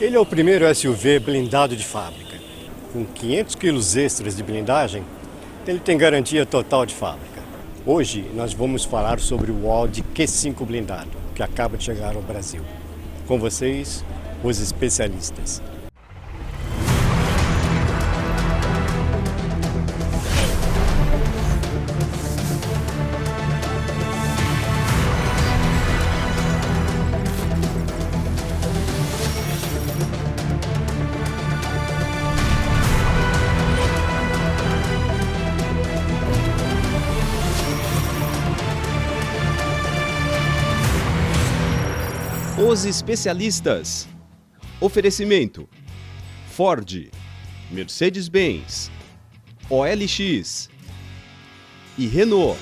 Ele é o primeiro SUV blindado de fábrica. Com 500 quilos extras de blindagem, ele tem garantia total de fábrica. Hoje nós vamos falar sobre o Audi Q5 blindado, que acaba de chegar ao Brasil. Com vocês, os especialistas. Os especialistas. Oferecimento: Ford, Mercedes-Benz, OLX e Renault.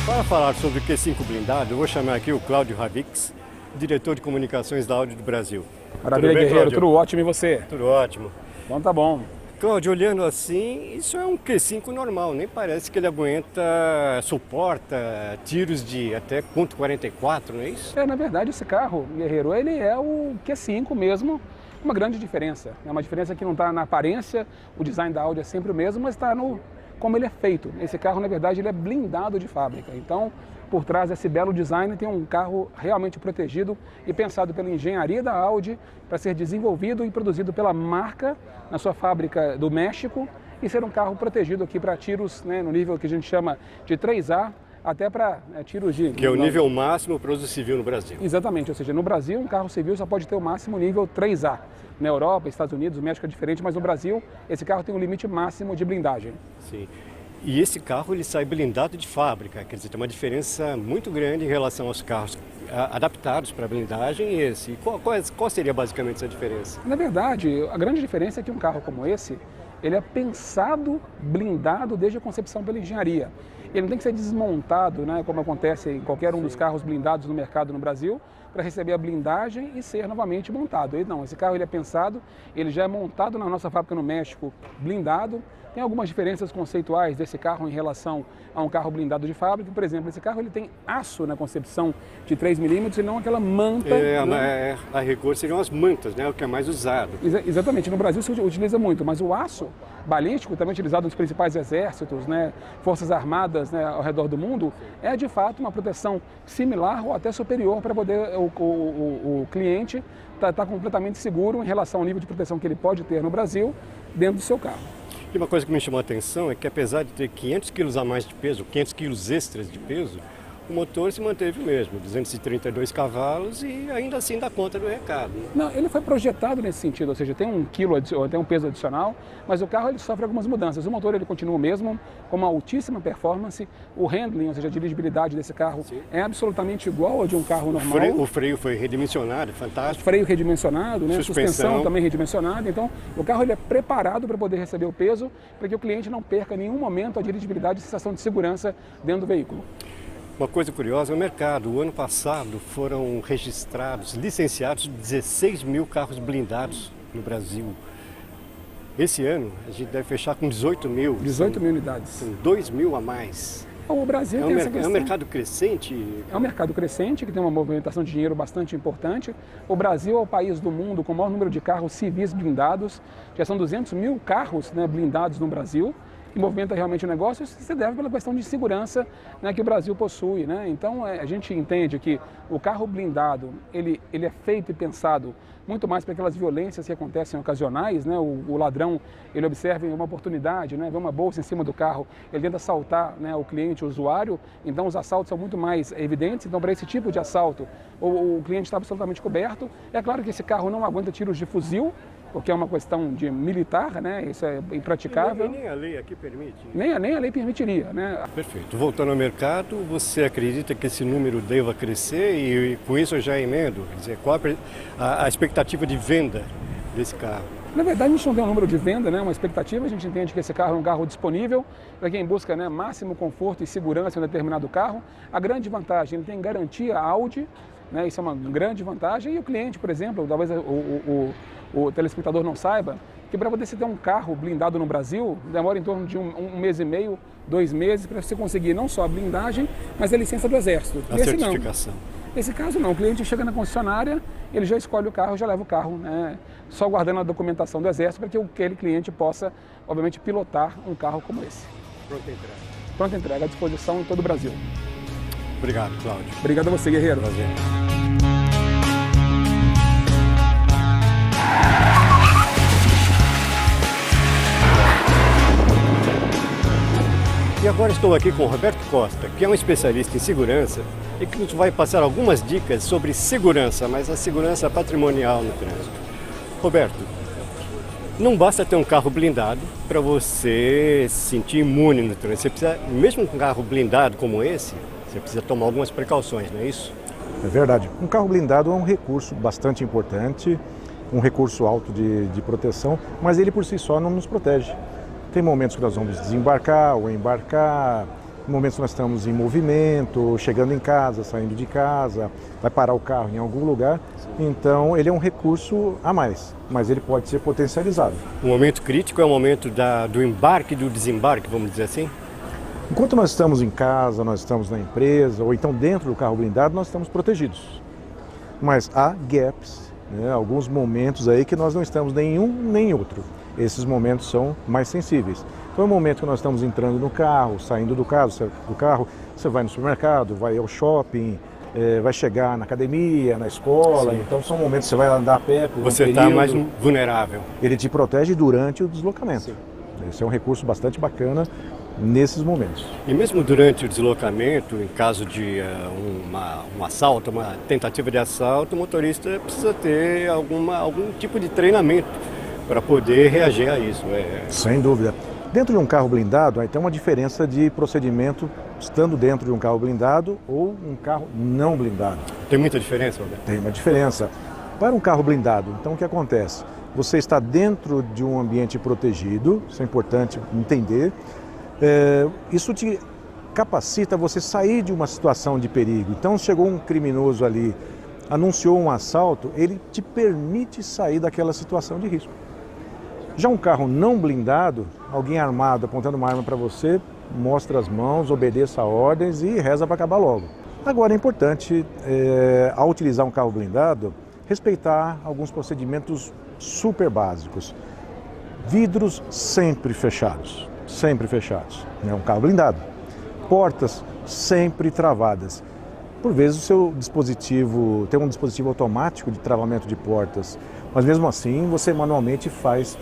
Para falar sobre o Q5 blindado, eu vou chamar aqui o Cláudio Ravix, diretor de comunicações da Audi do Brasil. Maravilha, Tudo bem, Guerreiro, Cláudio? tudo ótimo, e você? Tudo ótimo. Então tá bom. Cláudio, olhando assim, isso é um Q5 normal, nem parece que ele suporta tiros de até .44, não é isso? Na verdade, esse carro, Guerreiro, ele é o Q5 mesmo, uma grande diferença. É uma diferença que não está na aparência, o design da Audi é sempre o mesmo, mas está no como ele é feito. Esse carro, na verdade, ele é blindado de fábrica. Então, por trás desse belo design, tem um carro realmente protegido e pensado pela engenharia da Audi para ser desenvolvido e produzido pela marca na sua fábrica do México e ser um carro protegido aqui para tiros, né, no nível que a gente chama de 3A, até para tiros de... Que é o nível máximo para uso civil no Brasil. Exatamente, ou seja, no Brasil um carro civil só pode ter o máximo nível 3A. Na Europa, Estados Unidos, o México é diferente, mas no Brasil esse carro tem um limite máximo de blindagem. Sim. E esse carro ele sai blindado de fábrica, quer dizer, tem uma diferença muito grande em relação aos carros adaptados para blindagem e esse. E qual seria basicamente essa diferença? Na verdade, a grande diferença é que um carro como esse, ele é pensado, blindado desde a concepção pela engenharia. Ele não tem que ser desmontado, né, como acontece em qualquer um dos carros blindados no mercado no Brasil, para receber a blindagem e ser novamente montado. Esse carro ele é pensado, ele já é montado na nossa fábrica no México, blindado. Tem algumas diferenças conceituais desse carro em relação a um carro blindado de fábrica. Por exemplo, esse carro ele tem aço na concepção de 3 milímetros e não aquela manta. A rigor seriam as mantas, né, o que é mais usado. Exatamente, no Brasil se utiliza muito, mas o aço balístico, também utilizado nos principais exércitos, né, forças armadas, né, ao redor do mundo, é de fato uma proteção similar ou até superior para poder o cliente tá completamente seguro em relação ao nível de proteção que ele pode ter no Brasil dentro do seu carro. E uma coisa que me chamou a atenção é que apesar de ter 500 quilos a mais de peso, 500 quilos extras de peso, o motor se manteve o mesmo, 232 cavalos e ainda assim dá conta do recado. Né? Não, ele foi projetado nesse sentido, ou seja, tem um quilo, tem um peso adicional, mas o carro ele sofre algumas mudanças. O motor ele continua o mesmo, com uma altíssima performance, o handling, ou seja, a dirigibilidade desse carro Sim. é absolutamente igual ao de um carro normal. O freio foi redimensionado, fantástico. Freio redimensionado, né? Suspensão também redimensionada. Então, o carro ele é preparado para poder receber o peso, para que o cliente não perca em nenhum momento a dirigibilidade e sensação de segurança dentro do veículo. Uma coisa curiosa é o mercado. O ano passado foram registrados, licenciados 16 mil carros blindados no Brasil. Esse ano a gente deve fechar com 18 mil. 18 mil unidades. São 2 mil a mais. O Brasil tem essa questão. É um mercado crescente? É um mercado crescente, que tem uma movimentação de dinheiro bastante importante. O Brasil é o país do mundo com o maior número de carros civis blindados. Já são 200 mil carros, né, blindados no Brasil. Que movimenta realmente o negócio, isso se deve pela questão de segurança, né, que o Brasil possui. Né? Então, a gente entende que o carro blindado, ele é feito e pensado muito mais para aquelas violências que acontecem ocasionais, né? O ladrão, ele observa uma oportunidade, né? Vê uma bolsa em cima do carro, ele tenta assaltar, né, o cliente, o usuário, então os assaltos são muito mais evidentes. Então, para esse tipo de assalto, o cliente está absolutamente coberto. É claro que esse carro não aguenta tiros de fuzil, porque é uma questão de militar, né? Isso é impraticável. E nem a lei aqui permite. Nem a lei permitiria, né? Perfeito. Voltando ao mercado, você acredita que esse número deva crescer e com isso eu já emendo? Quer dizer, qual a expectativa de venda desse carro? Na verdade, a gente não tem um número de venda, né? Uma expectativa. A gente entende que esse carro é um carro disponível para quem busca, né, máximo conforto e segurança em um determinado carro. A grande vantagem, ele tem garantia Audi. né? Isso é uma grande vantagem. E o cliente, por exemplo, talvez o telespectador não saiba, que para poder você ter um carro blindado no Brasil, demora em torno de um mês e meio, 2 meses, para você conseguir não só a blindagem, mas a licença do Exército. A certificação. Nesse caso não, o cliente chega na concessionária, ele já escolhe o carro, já leva o carro, né? Só guardando a documentação do Exército para que aquele cliente possa, obviamente, pilotar um carro como esse. Pronta entrega. Pronta entrega à disposição em todo o Brasil. Obrigado, Cláudio. Obrigado a você, guerreiro. Prazer. E agora estou aqui com o Roberto Costa, que é um especialista em segurança e que nos vai passar algumas dicas sobre segurança, mas a segurança patrimonial no trânsito. Roberto, não basta ter um carro blindado para você se sentir imune no trânsito. Você precisa, mesmo com um carro blindado como esse, você precisa tomar algumas precauções, não é isso? É verdade. Um carro blindado é um recurso bastante importante, um recurso alto de proteção, mas ele por si só não nos protege. Tem momentos que nós vamos desembarcar ou embarcar, momentos que nós estamos em movimento, chegando em casa, saindo de casa, vai parar o carro em algum lugar. Então ele é um recurso a mais, mas ele pode ser potencializado. O momento crítico é o momento do embarque e do desembarque, vamos dizer assim? Enquanto nós estamos em casa, nós estamos na empresa ou então dentro do carro blindado, nós estamos protegidos. Mas há gaps, né, alguns momentos aí que nós não estamos nem um nem outro. Esses momentos são mais sensíveis. Então é o momento que nós estamos entrando no carro, saindo do carro, você vai no supermercado, vai ao shopping, vai chegar na academia, na escola. Sim. Então são momentos que você vai andar a pé. Você está mais vulnerável. Ele te protege durante o deslocamento. Sim. Esse é um recurso bastante bacana nesses momentos. E mesmo durante o deslocamento, em caso de um assalto, uma tentativa de assalto, o motorista precisa ter algum tipo de treinamento para poder reagir a isso. Sem dúvida. Dentro de um carro blindado, aí tem uma diferença de procedimento estando dentro de um carro blindado ou um carro não blindado. Tem muita diferença, Roberto? Tem uma diferença. Para um carro blindado, então o que acontece? Você está dentro de um ambiente protegido, isso é importante entender. Isso te capacita você sair de uma situação de perigo. Então chegou um criminoso ali, anunciou um assalto, ele te permite sair daquela situação de risco. Já um carro não blindado, alguém armado apontando uma arma para você, mostra as mãos, obedeça a ordens e reza para acabar logo. Agora é importante, ao utilizar um carro blindado, respeitar alguns procedimentos super básicos. Vidros sempre fechados, é um carro blindado. Portas sempre travadas. Por vezes o seu dispositivo tem um dispositivo automático de travamento de portas, mas mesmo assim você manualmente faz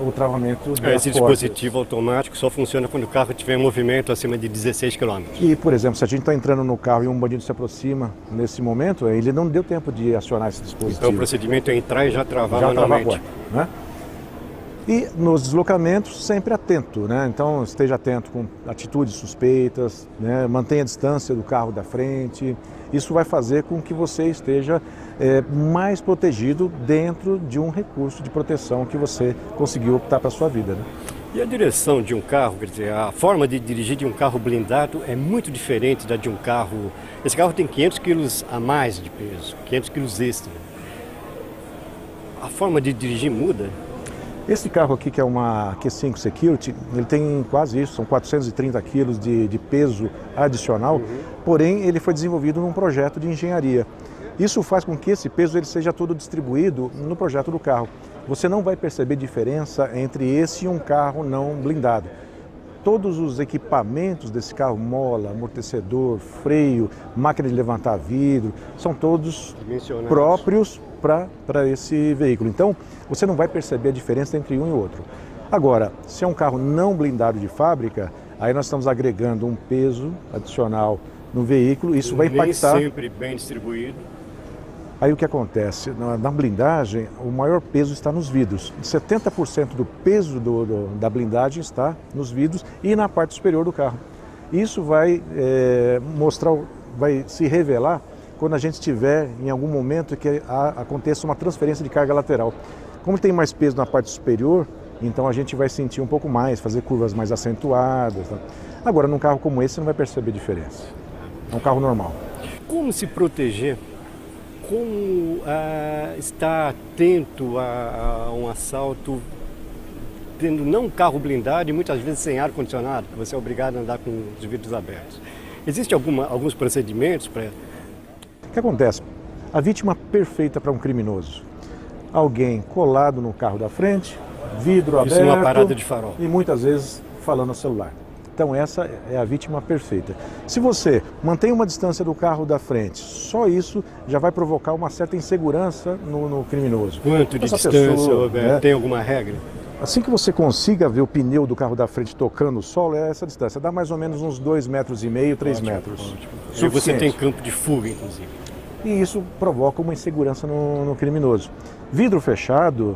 o travamento das portas. Esse dispositivo automático só funciona quando o carro estiver em movimento acima de 16 km. E, por exemplo, se a gente está entrando no carro e um bandido se aproxima nesse momento, ele não deu tempo de acionar esse dispositivo. Então o procedimento é entrar e já travar manualmente. Travar a porta, né? E nos deslocamentos, sempre atento, né? Então esteja atento com atitudes suspeitas, né? Mantenha a distância do carro da frente. Isso vai fazer com que você esteja mais protegido dentro de um recurso de proteção que você conseguiu optar para a sua vida, né? E a direção de um carro, quer dizer, a forma de dirigir de um carro blindado é muito diferente da de um carro... Esse carro tem 500 quilos a mais de peso, 500 quilos extra. A forma de dirigir muda? Esse carro aqui, que é uma Q5 Security, ele tem quase isso, são 430 quilos de peso adicional, porém ele foi desenvolvido num projeto de engenharia. Isso faz com que esse peso ele seja todo distribuído no projeto do carro. Você não vai perceber diferença entre esse e um carro não blindado. Todos os equipamentos desse carro, mola, amortecedor, freio, máquina de levantar vidro, são todos próprios para esse veículo. Então, você não vai perceber a diferença entre um e outro. Agora, se é um carro não blindado de fábrica, aí nós estamos agregando um peso adicional no veículo, isso vai impactar... Nem sempre bem distribuído. Aí o que acontece? Na blindagem, o maior peso está nos vidros. 70% do peso da blindagem está nos vidros e na parte superior do carro. Isso vai vai se revelar quando a gente estiver em algum momento que aconteça uma transferência de carga lateral. Como tem mais peso na parte superior, então a gente vai sentir um pouco mais, fazer curvas mais acentuadas. Tá? Agora, num carro como esse, você não vai perceber diferença. É um carro normal. Como se proteger como estar atento a um assalto tendo não um carro blindado e muitas vezes sem ar-condicionado, que você é obrigado a andar com os vidros abertos? Existem alguns procedimentos para... O que acontece? A vítima perfeita para um criminoso. Alguém colado no carro da frente, vidro aberto... Isso numa parada de farol. E muitas vezes falando no celular. Então essa é a vítima perfeita. Se você mantém uma distância do carro da frente, só isso já vai provocar uma certa insegurança no criminoso. Quanto de Essa distância, pessoa, Roberto? né? Tem alguma regra? Assim que você consiga ver o pneu do carro da frente tocando o solo, é essa distância. Dá mais ou menos uns 2,5 metros, 3 metros. E você Suficiente. tem campo de fuga, inclusive. E isso provoca uma insegurança no criminoso. Vidro fechado,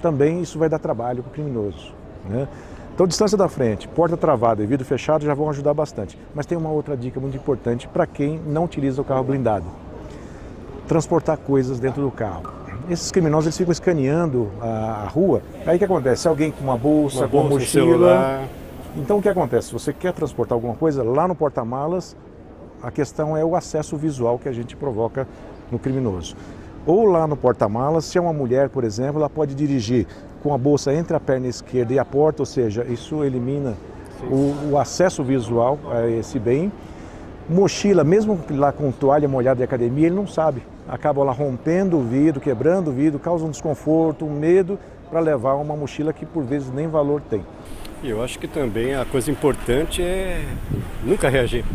também isso vai dar trabalho para o criminoso, né? Então, distância da frente, porta travada e vidro fechado já vão ajudar bastante. Mas tem uma outra dica muito importante para quem não utiliza o carro blindado. Transportar coisas dentro do carro. Esses criminosos eles ficam escaneando a rua. Aí o que acontece? Se alguém com uma bolsa, com uma mochila... celular... Então o que acontece? Se você quer transportar alguma coisa, lá no porta-malas, a questão é o acesso visual que a gente provoca no criminoso. Ou lá no porta-malas, se é uma mulher, por exemplo, ela pode dirigir com a bolsa entre a perna esquerda e a porta, ou seja, isso elimina o acesso visual a esse bem. Mochila, mesmo lá com toalha molhada de academia, ele não sabe. Acaba lá rompendo o vidro, quebrando o vidro, causa um desconforto, um medo para levar uma mochila que por vezes nem valor tem. E eu acho que também a coisa importante é nunca reagir.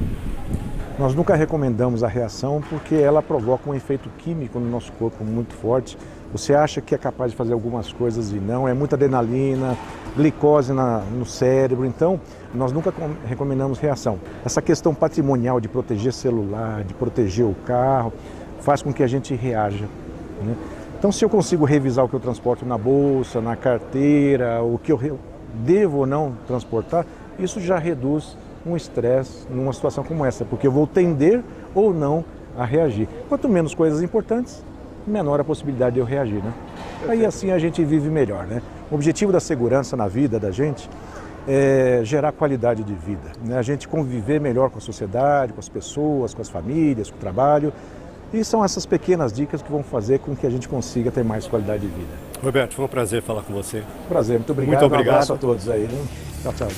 Nós nunca recomendamos a reação porque ela provoca um efeito químico no nosso corpo muito forte. Você acha que é capaz de fazer algumas coisas e não, é muita adrenalina, glicose no cérebro, então nós nunca recomendamos reação. Essa questão patrimonial de proteger celular, de proteger o carro, faz com que a gente reaja, né? Então se eu consigo revisar o que eu transporto na bolsa, na carteira, o que eu devo ou não transportar, isso já reduz um estresse numa situação como essa, porque eu vou tender ou não a reagir. Quanto menos coisas importantes, menor a possibilidade de eu reagir, né? Aí assim a gente vive melhor, né? O objetivo da segurança na vida da gente é gerar qualidade de vida, né? A gente conviver melhor com a sociedade, com as pessoas, com as famílias, com o trabalho. E são essas pequenas dicas que vão fazer com que a gente consiga ter mais qualidade de vida. Roberto, foi um prazer falar com você. Prazer, muito obrigado. Muito obrigado. Um abraço a todos aí, né? Tchau, tchau.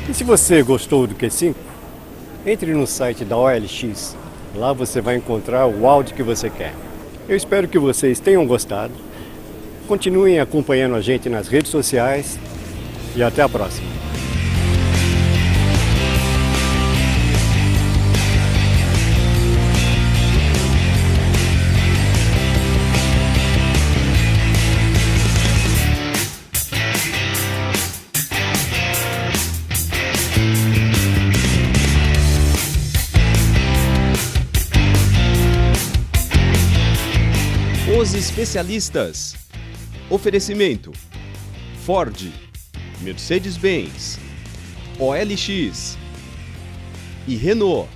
E se você gostou do Q5, entre no site da OLX. Lá você vai encontrar o áudio que você quer. Eu espero que vocês tenham gostado. Continuem acompanhando a gente nas redes sociais e até a próxima. Os especialistas. Oferecimento: Ford, Mercedes-Benz, OLX e Renault.